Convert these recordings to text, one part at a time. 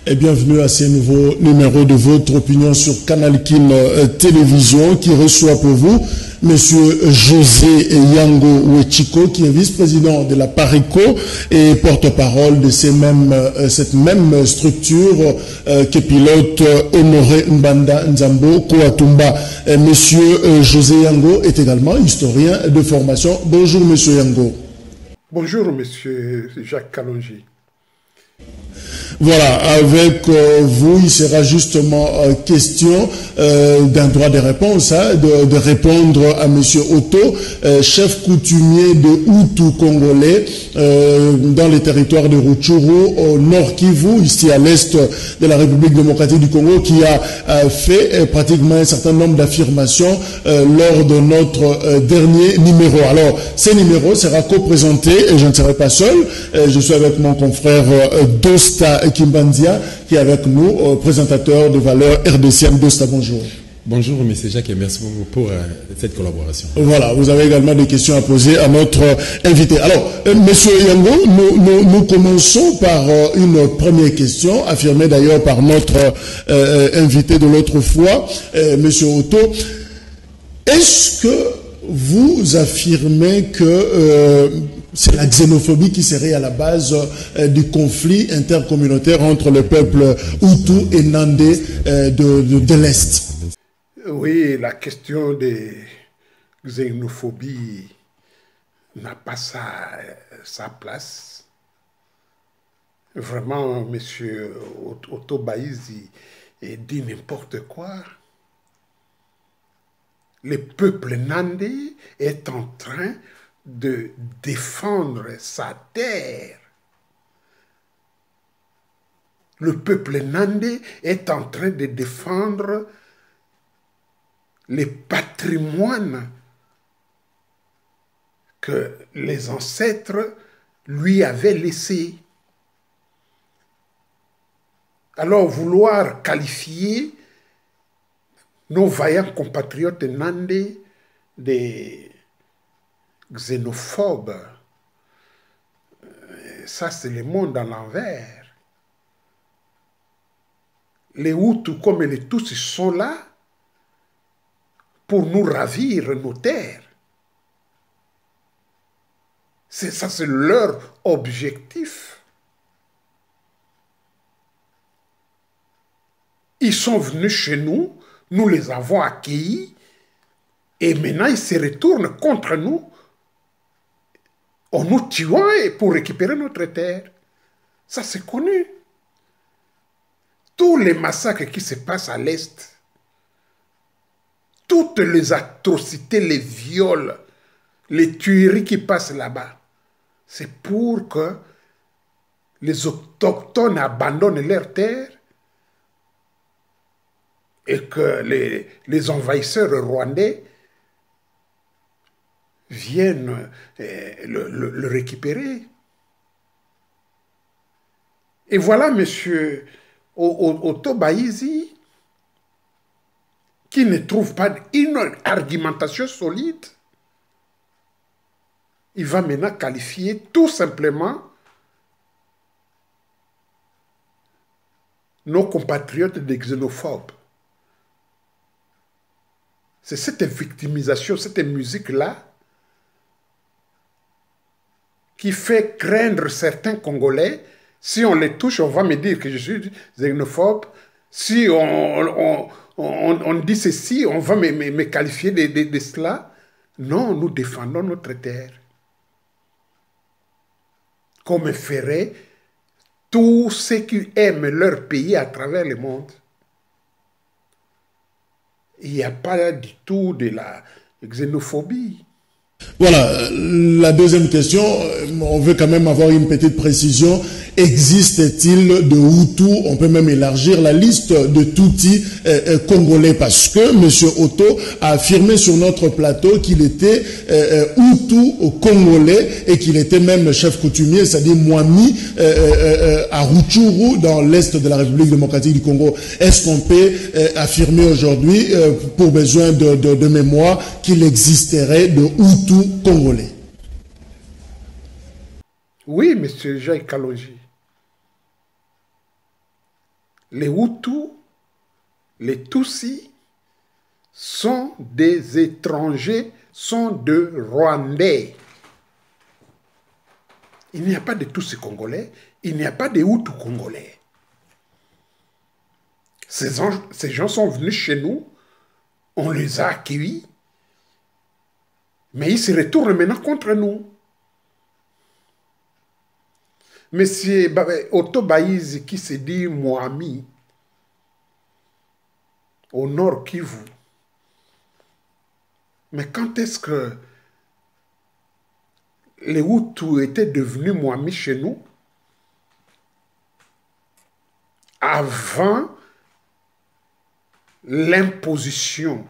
Et bienvenue à ce nouveau numéro de votre opinion sur Canal Kin Télévision qui reçoit pour vous Monsieur José Yango Wechiko, qui est vice-président de la PARECO et porte-parole de cette même structure que pilote Honoré Mbanda Nzambo Kouatumba. Monsieur José Yango est également historien de formation. Bonjour Monsieur Yango. Bonjour Monsieur Jacques Kalonji. Voilà, avec vous, il sera justement question d'un droit de réponse, de répondre à Monsieur Otto, chef coutumier de Hutu congolais dans les territoires de Rutshuru, au nord Kivu, ici à l'est de la République démocratique du Congo, qui a fait pratiquement un certain nombre d'affirmations lors de notre dernier numéro. Alors, ce numéro sera co-présenté, et je ne serai pas seul, je suis avec mon confrère Dosta Kimbandia, qui est avec nous, présentateur de valeurs RDCM. Dosta, bonjour. Bonjour, M. Jacques, et merci beaucoup pour cette collaboration. Voilà, vous avez également des questions à poser à notre invité. Alors, M. Yango, nous commençons par une première question, affirmée d'ailleurs par notre invité de l'autre fois, M. Otto. Est-ce que vous affirmez que c'est la xénophobie qui serait à la base du conflit intercommunautaire entre le peuple Hutu et Nandé de l'Est? Oui, la question de xénophobie n'a pas sa place. Vraiment, monsieur Otto Baïzi dit n'importe quoi. Le peuple Nandé est en train de défendre sa terre. Le peuple Nandé est en train de défendre les patrimoines que les ancêtres lui avaient laissés. Alors vouloir qualifier nos vaillants compatriotes Nandé des xénophobes, ça c'est le monde à l'envers. Les Hutus comme les Tutsis sont là pour nous ravir nos terres. Ça c'est leur objectif. Ils sont venus chez nous, nous les avons accueillis, et maintenant ils se retournent contre nous en nous tuant pour récupérer notre terre. Ça c'est connu. Tous les massacres qui se passent à l'Est, toutes les atrocités, les viols, les tueries qui passent là-bas, c'est pour que les autochtones abandonnent leurs terres et que les envahisseurs rwandais viennent le récupérer. Et voilà monsieur Otto Baïzi qui ne trouve pas une argumentation solide. Il va maintenant qualifier tout simplement nos compatriotes de xénophobes. C'est cette victimisation, cette musique-là qui fait craindre certains Congolais. Si on les touche, on va me dire que je suis xénophobe. Si on dit ceci, on va me qualifier de cela. Non, nous défendons notre terre. Comme feraient tous ceux qui aiment leur pays à travers le monde. Il n'y a pas du tout de la xénophobie. Voilà, la deuxième question, on veut quand même avoir une petite précision. Existe-t-il de Hutus, on peut même élargir la liste de Tutsis congolais, parce que M. Otto a affirmé sur notre plateau qu'il était Hutu congolais et qu'il était même chef coutumier, c'est-à-dire Mwami, à Rutshuru, dans l'est de la République démocratique du Congo. Est-ce qu'on peut affirmer aujourd'hui, pour besoin de mémoire, qu'il existerait de Hutus congolais? Oui, M. Jacques Kalonji. les Hutus, les Tutsis sont des étrangers, sont de Rwandais. Il n'y a pas de Tutsis congolais, il n'y a pas de Hutus congolais. Ces gens sont venus chez nous, on les a accueillis, mais ils se retournent maintenant contre nous. Monsieur Otto Baïzi, qui se dit Moami, au nord Kivu. Mais quand est-ce que les Hutus étaient devenus Moami chez nous? Avant l'imposition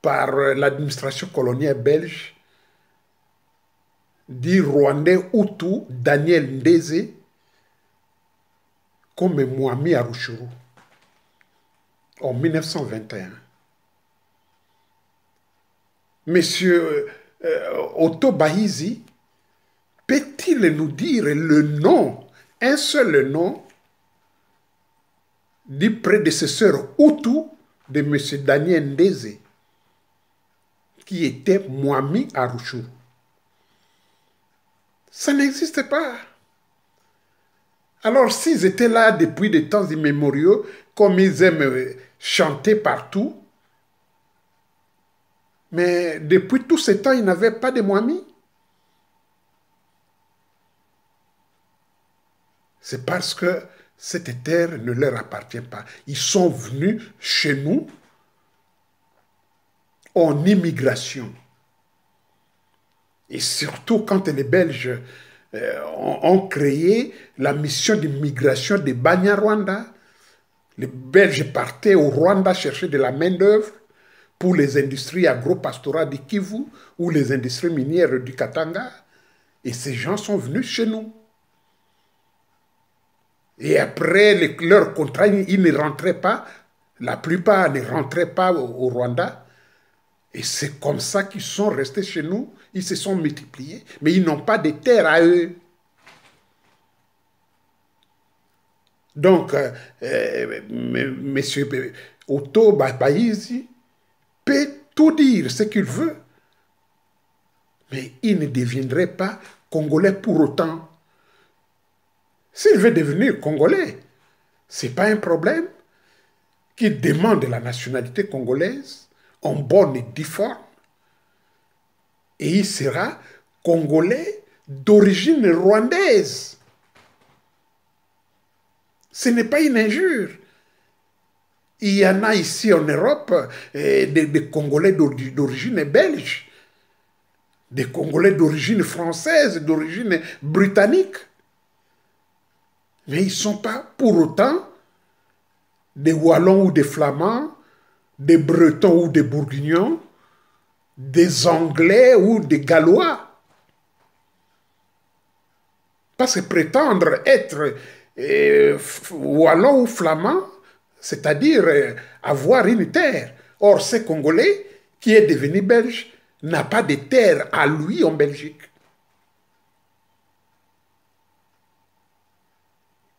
par l'administration coloniale belge du Rwandais Hutu Daniel Ndeze comme Moami à Rutshuru en 1921. Monsieur Otto Baïzi, peut-il nous dire le nom, un seul nom, du prédécesseur Hutu de monsieur Daniel Ndeze, qui était Moami à Rutshuru? Ça n'existe pas. Alors, s'ils étaient là depuis des temps immémoriaux, comme ils aiment chanter partout, mais depuis tout ce temps, ils n'avaient pas de Moami. C'est parce que cette terre ne leur appartient pas. Ils sont venus chez nous en immigration. Et surtout quand les Belges ont créé la mission d'immigration de Banyarwanda, les Belges partaient au Rwanda chercher de la main-d'œuvre pour les industries agro-pastorales du Kivu ou les industries minières du Katanga. Et ces gens sont venus chez nous. Et après leur contrat, ils ne rentraient pas, la plupart ne rentraient pas au Rwanda. Et c'est comme ça qu'ils sont restés chez nous. Ils se sont multipliés, mais ils n'ont pas de terre à eux. Donc, M. Otto Baïzi peut tout dire ce qu'il veut, mais il ne deviendrait pas Congolais pour autant. S'il veut devenir Congolais, ce n'est pas un problème. Qu'il demande la nationalité congolaise en bonne et due forme, et il sera Congolais d'origine rwandaise. Ce n'est pas une injure. Il y en a ici en Europe des Congolais d'origine belge, des Congolais d'origine française, d'origine britannique. Mais ils ne sont pas pour autant des Wallons ou des Flamands, des Bretons ou des Bourguignons, des Anglais ou des Gallois. Parce que prétendre être Wallon ou Flamand, c'est-à-dire avoir une terre. Or, ce Congolais qui est devenu belge n'a pas de terre à lui en Belgique.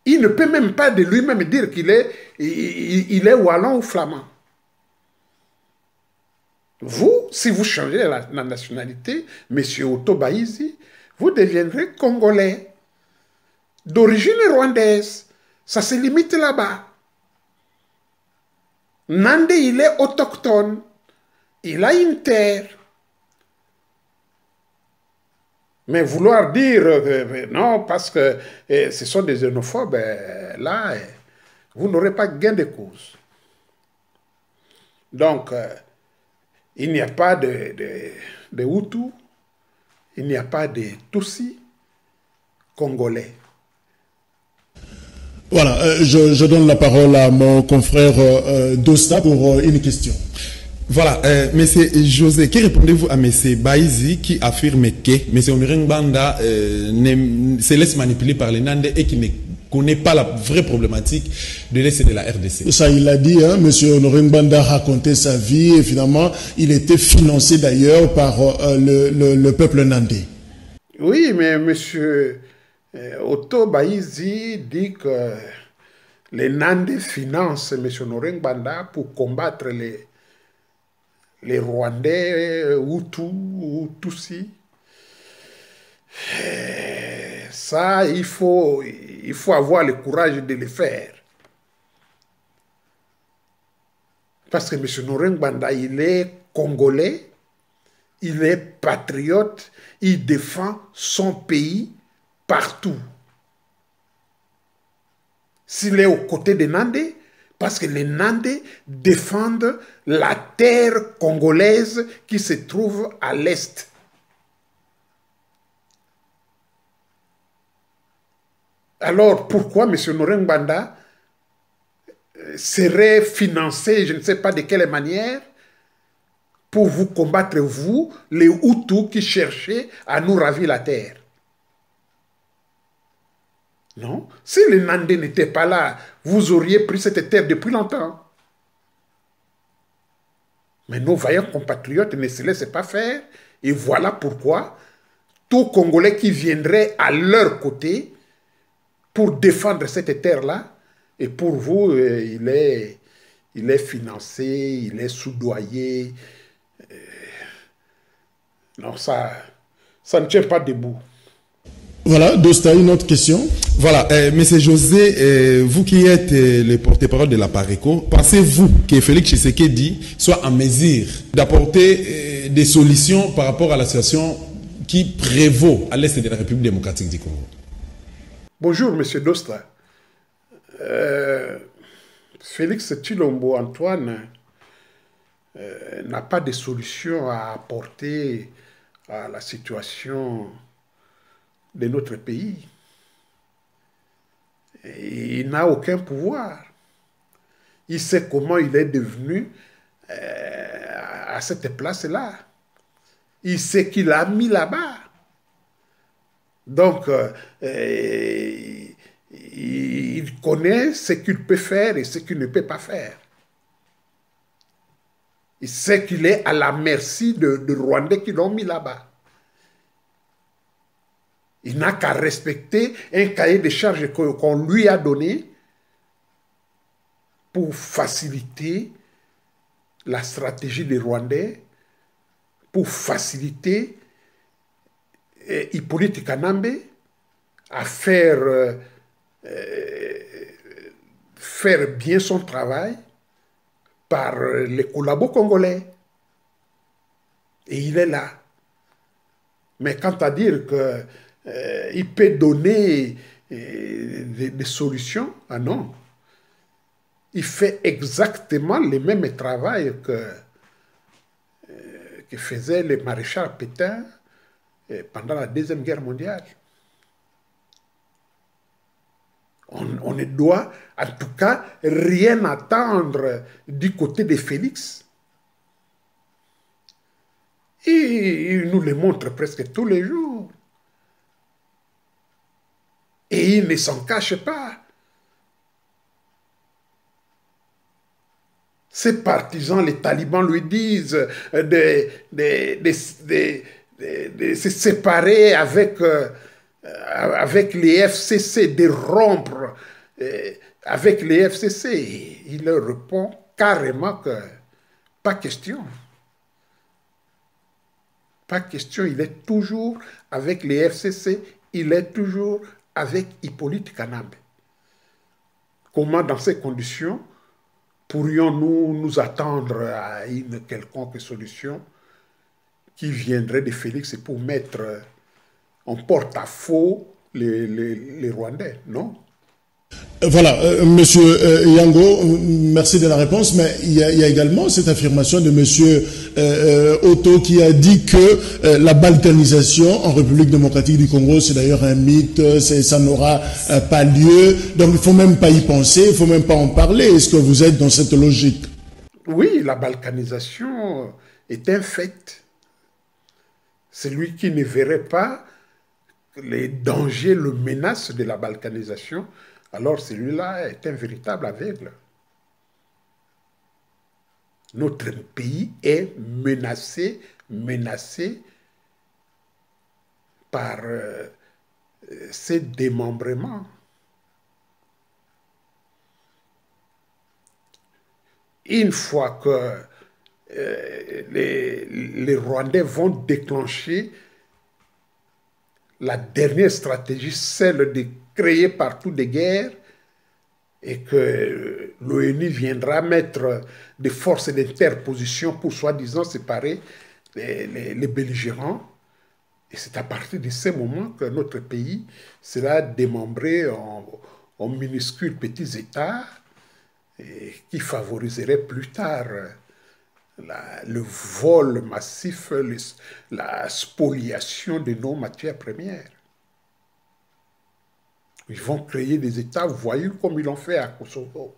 Il ne peut même pas de lui-même dire qu'il est Wallon ou Flamand. Vous, si vous changez la nationalité, M. Otto Baïzi, vous deviendrez Congolais d'origine rwandaise. Ça se limite là-bas. Nande, il est autochtone. Il a une terre. Mais vouloir dire non, parce que ce sont des xénophobes, là, vous n'aurez pas gain de cause. Donc, il n'y a pas de Hutu, il n'y a pas de Tutsi congolais. Voilà, je donne la parole à mon confrère Dosta pour une question. Voilà, monsieur José, que répondez-vous à monsieur Baïzi qui affirme que monsieur Oniringbanda se laisse manipuler par les Nandais et qui ne connaît pas la vraie problématique de l'Est de la RDC? Ça, il a dit, hein, monsieur Oniringbanda racontait sa vie et finalement, il était financé d'ailleurs par le peuple Nandais. Oui, mais monsieur Otto Baïzi dit que les Nandais financent M. Laurent Gbagbo pour combattre les Rwandais, Hutus ou Tutsis. Ça, il faut avoir le courage de le faire. Parce que M. Laurent Gbagbo, il est congolais, il est patriote, il défend son pays partout. S'il est aux côtés des Nandais, parce que les Nandais défendent la terre congolaise qui se trouve à l'est. Alors, pourquoi M. Laurent Gbagbo serait financé, je ne sais pas de quelle manière, pour vous combattre, vous, les Hutus qui cherchaient à nous ravir la terre? Non. Si les Nandais n'étaient pas là, vous auriez pris cette terre depuis longtemps. Mais nos vaillants compatriotes ne se laissent pas faire. Et voilà pourquoi tout Congolais qui viendrait à leur côté pour défendre cette terre-là, et pour vous, il est financé, il est soudoyé. Non, ça ne tient pas debout. Voilà, Dosta, une autre question. Voilà, Monsieur José, vous qui êtes le porte-parole de la PARECO, pensez-vous que Félix Tshisekedi soit en mesure d'apporter des solutions par rapport à la situation qui prévaut à l'est de la République démocratique du Congo? Bonjour, Monsieur Dosta. Félix Tshilombo Antoine n'a pas de solution à apporter à la situation de notre pays. Et il n'a aucun pouvoir. Il sait comment il est devenu à cette place-là. Il sait qu'il a mis là-bas. Donc, il connaît ce qu'il peut faire et ce qu'il ne peut pas faire. Il sait qu'il est à la merci de Rwandais qui l'ont mis là-bas. Il n'a qu'à respecter un cahier de charges qu'on lui a donné pour faciliter la stratégie des Rwandais, pour faciliter Hippolyte Kanambe à faire bien son travail par les collabos congolais. Et il est là. Mais quant à dire que il peut donner des solutions, ah non. Il fait exactement le même travail que faisait le maréchal Pétain pendant la Deuxième Guerre mondiale. On ne doit en tout cas rien attendre du côté de Félix. Et il nous le montre presque tous les jours. Et il ne s'en cache pas. Ses partisans, les talibans, lui disent de se séparer avec les FCC, de rompre avec les FCC. Il leur répond carrément que pas question. Pas question, il est toujours avec les FCC, il est toujours avec Hippolyte Kanambe. Comment, dans ces conditions, pourrions-nous nous attendre à une quelconque solution qui viendrait de Félix pour mettre en porte-à-faux les Rwandais? Non. Voilà, Monsieur Yango, merci de la réponse, mais il y a également cette affirmation de Monsieur Otto qui a dit que la balkanisation en République démocratique du Congo, c'est d'ailleurs un mythe, ça n'aura pas lieu, donc il ne faut même pas y penser, il ne faut même pas en parler. Est-ce que vous êtes dans cette logique? Oui, la balkanisation est un fait. Celui qui ne verrait pas les dangers, les menaces de la balkanisation, alors celui-là est un véritable aveugle. Notre pays est menacé par ces démembrements. une fois que les Rwandais vont déclencher la dernière stratégie, celle de créer partout des guerres, et que l'ONU viendra mettre des forces d'interposition pour soi-disant séparer les belligérants. Et c'est à partir de ce moment que notre pays sera démembré en minuscules petits États et qui favoriserait plus tard le vol massif, la spoliation de nos matières premières. Ils vont créer des États voyous comme ils l'ont fait à Kosovo.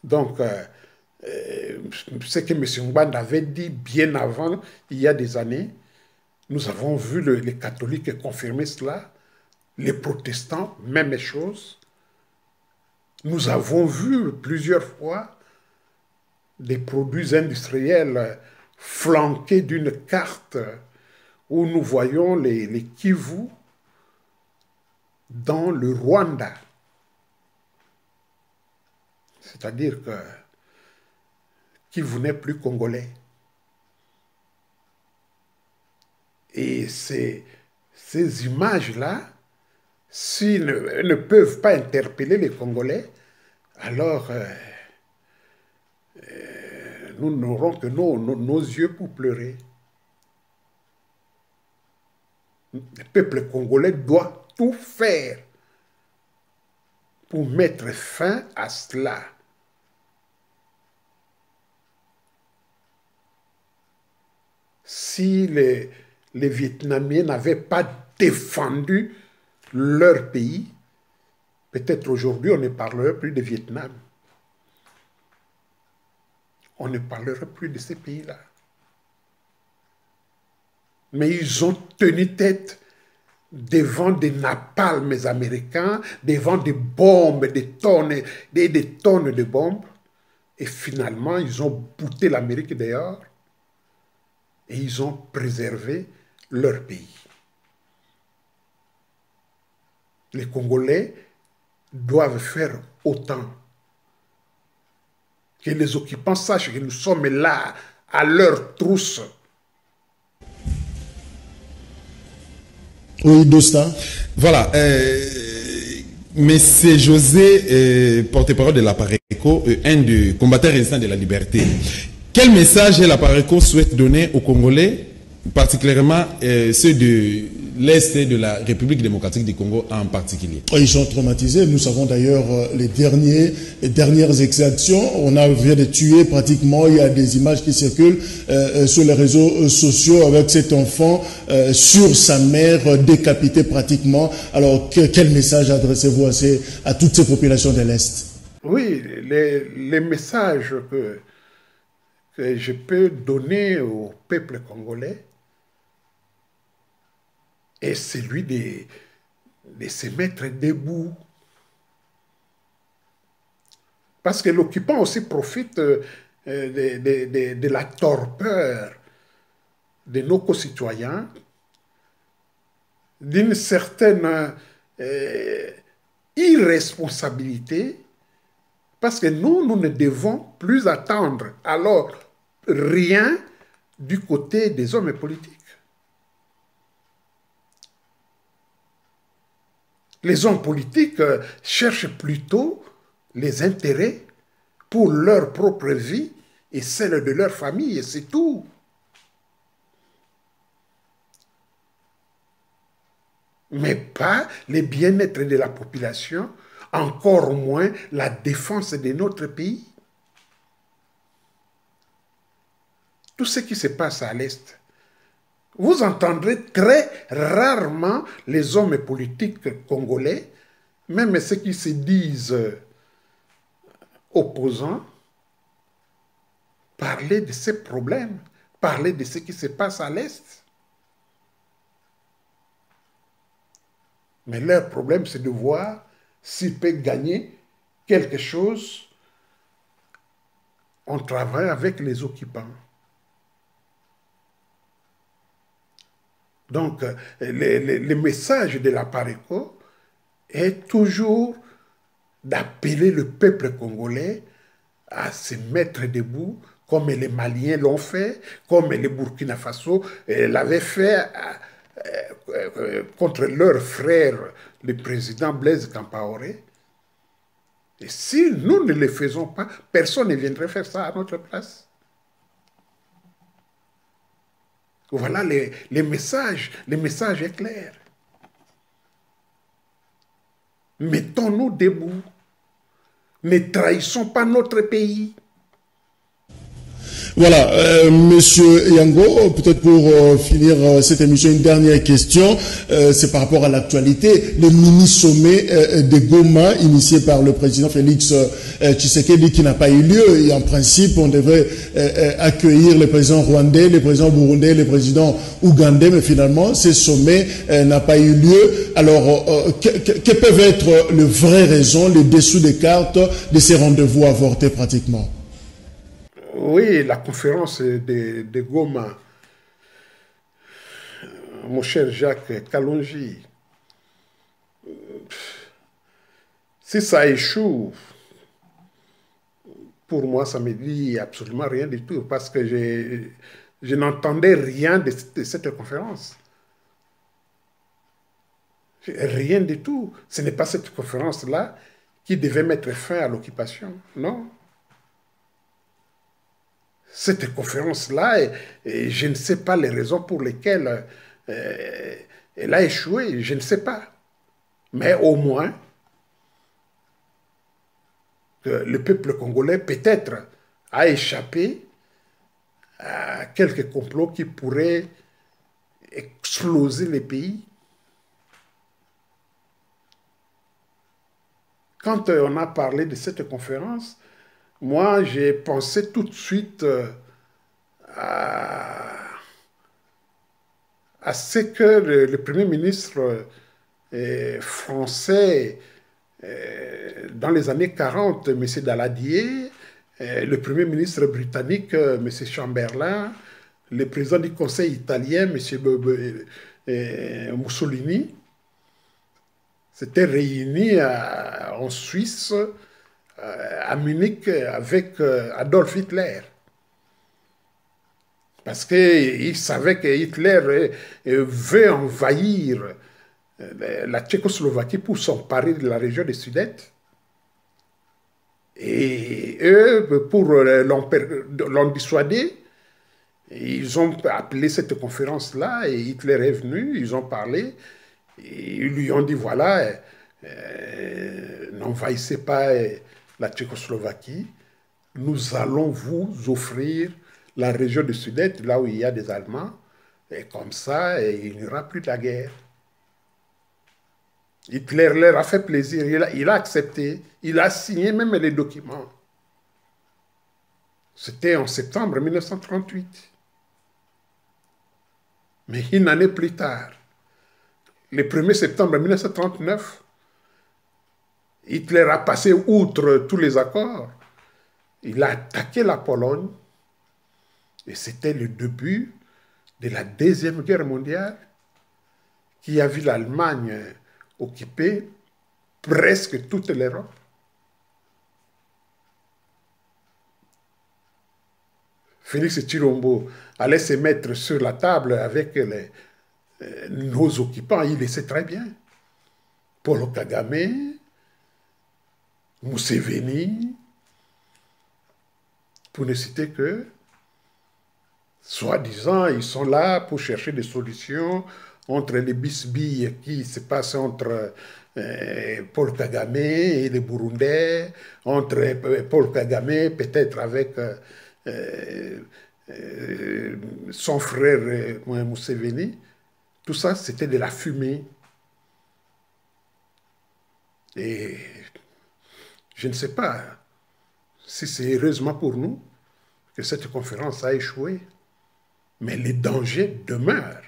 Donc, ce que M. Ngbanda avait dit bien avant, il y a des années, nous avons vu les catholiques confirmer cela, les protestants, même chose. Nous avons vu plusieurs fois des produits industriels flanqués d'une carte où nous voyons les Kivu dans le Rwanda. C'est-à-dire que Kivu n'est plus congolais. Et ces images-là, s'ils ne peuvent pas interpeller les Congolais, alors nous n'aurons que nos yeux pour pleurer. Le peuple congolais doit tout faire pour mettre fin à cela. Si les Vietnamiens n'avaient pas défendu leur pays, peut-être aujourd'hui on ne parlerait plus de Vietnam. On ne parlerait plus de ces pays-là. Mais ils ont tenu tête devant des napalms américains, devant des bombes, des tonnes de bombes. Et finalement, ils ont bouté l'Amérique dehors et ils ont préservé leur pays. Les Congolais doivent faire autant. Que les occupants sachent que nous sommes là à leur trousse. Oui, Dosta. Voilà. Monsieur José, porte-parole de la Pareco, un des combattants résistants de la liberté. Quel message la Pareco souhaite donner aux Congolais, particulièrement ceux de l'Est de la République démocratique du Congo en particulier? Ils sont traumatisés. Nous savons d'ailleurs les dernières exactions. On vient de tuer pratiquement, il y a des images qui circulent sur les réseaux sociaux avec cet enfant sur sa mère décapitée pratiquement. Alors quel message adressez-vous à toutes ces populations de l'Est? Oui, les messages que je peux donner au peuple congolais est celui de se mettre debout. Parce que l'occupant aussi profite de la torpeur de nos concitoyens, d'une certaine irresponsabilité, parce que nous ne devons plus attendre alors rien du côté des hommes politiques. Les hommes politiques cherchent plutôt les intérêts pour leur propre vie et celle de leur famille, et c'est tout. Mais pas le bien-être de la population, encore moins la défense de notre pays. Tout ce qui se passe à l'Est, vous entendrez très rarement les hommes politiques congolais, même ceux qui se disent opposants, parler de ces problèmes, parler de ce qui se passe à l'Est. Mais leur problème, c'est de voir s'ils peuvent gagner quelque chose en travaillant avec les occupants. Donc, le message de la Pareco est toujours d'appeler le peuple congolais à se mettre debout, comme les Maliens l'ont fait, comme les Burkina Faso l'avaient fait contre leur frère, le président Blaise Compaoré. Et si nous ne le faisons pas, personne ne viendrait faire ça à notre place. Voilà les messages. Le message est clair. Mettons-nous debout. Ne trahissons pas notre pays. Voilà, Monsieur Yango, peut-être pour finir cette émission, une dernière question, c'est par rapport à l'actualité. Le mini-sommet de Goma, initié par le président Félix Tshisekedi, qui n'a pas eu lieu. Et en principe, on devait accueillir les présidents rwandais, les présidents burundais, les présidents ougandais, mais finalement, ce sommet n'a pas eu lieu. Alors, que peuvent être les vraies raisons, les dessous des cartes de ces rendez-vous avortés pratiquement? Oui, la conférence de Goma, mon cher Jacques Kalonji, si ça échoue, pour moi, ça me dit absolument rien du tout, parce que je n'entendais rien de cette conférence. Rien du tout. Ce n'est pas cette conférence-là qui devait mettre fin à l'occupation, non. Cette conférence-là, et je ne sais pas les raisons pour lesquelles elle a échoué, je ne sais pas. Mais au moins, que le peuple congolais peut-être a échappé à quelques complots qui pourraient exploser le pays. Quand on a parlé de cette conférence, moi, j'ai pensé tout de suite à ce que le Premier ministre français, dans les années 40, M. Daladier, le Premier ministre britannique, M. Chamberlain, le président du Conseil italien, M. Mussolini, s'étaient réunis en Suisse, à Munich avec Adolf Hitler. Parce qu'il savait que Hitler veut envahir la Tchécoslovaquie pour s'emparer de la région des Sudètes. Et eux, pour l'en dissuader, ils ont appelé cette conférence-là et Hitler est venu, ils ont parlé, et ils lui ont dit voilà, n'envahissez pas la Tchécoslovaquie, nous allons vous offrir la région du Sud-Est, là où il y a des Allemands, et comme ça, il n'y aura plus de la guerre. Hitler leur a fait plaisir, il a accepté, il a signé même les documents. C'était en septembre 1938. Mais une année plus tard, le 1er septembre 1939, Hitler a passé outre tous les accords. Il a attaqué la Pologne et c'était le début de la Deuxième Guerre mondiale qui a vu l'Allemagne occuper presque toute l'Europe. Félix Tshilombo allait se mettre sur la table avec nos occupants, il le sait très bien. Paul Kagame, Museveni, pour ne citer que, soi-disant, ils sont là pour chercher des solutions entre les bisbilles qui se passent entre Paul Kagame et les Burundais, entre Paul Kagame peut-être avec son frère Museveni. Tout ça, c'était de la fumée. Et je ne sais pas si c'est heureusement pour nous que cette conférence a échoué, mais les dangers demeurent.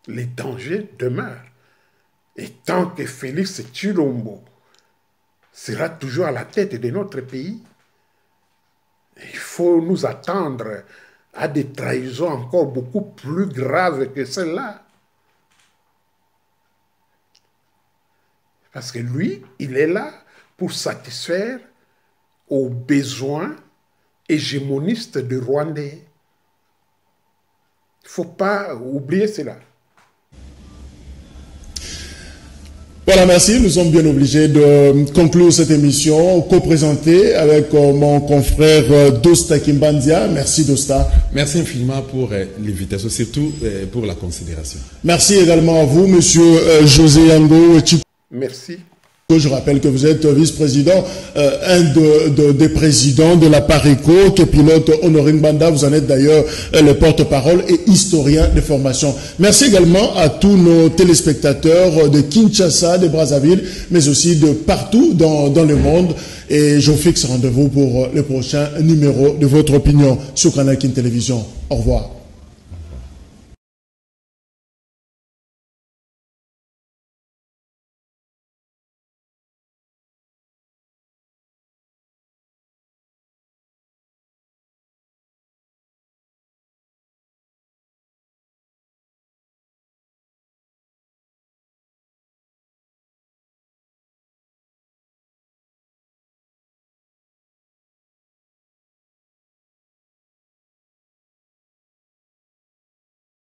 Les dangers demeurent. Et tant que Félix Tshilombo sera toujours à la tête de notre pays, il faut nous attendre à des trahisons encore beaucoup plus graves que celles-là. Parce que lui, il est là pour satisfaire aux besoins hégémonistes de Rwandais. Il ne faut pas oublier cela. Voilà, merci. Nous sommes bien obligés de conclure cette émission co-présentée avec mon confrère Dosta Kimbandia. Merci Dosta. Merci infiniment pour l'invitation, surtout pour la considération. Merci également à vous, monsieur José Yango. Merci. Je rappelle que vous êtes vice-président, un des présidents de la PARECO, qui pilote Honorine Banda. Vous en êtes d'ailleurs le porte-parole et historien de formation. Merci également à tous nos téléspectateurs de Kinshasa, de Brazzaville, mais aussi de partout dans le monde. Et je vous fixe rendez-vous pour le prochain numéro de votre opinion sur Canal Kin Télévision. Au revoir.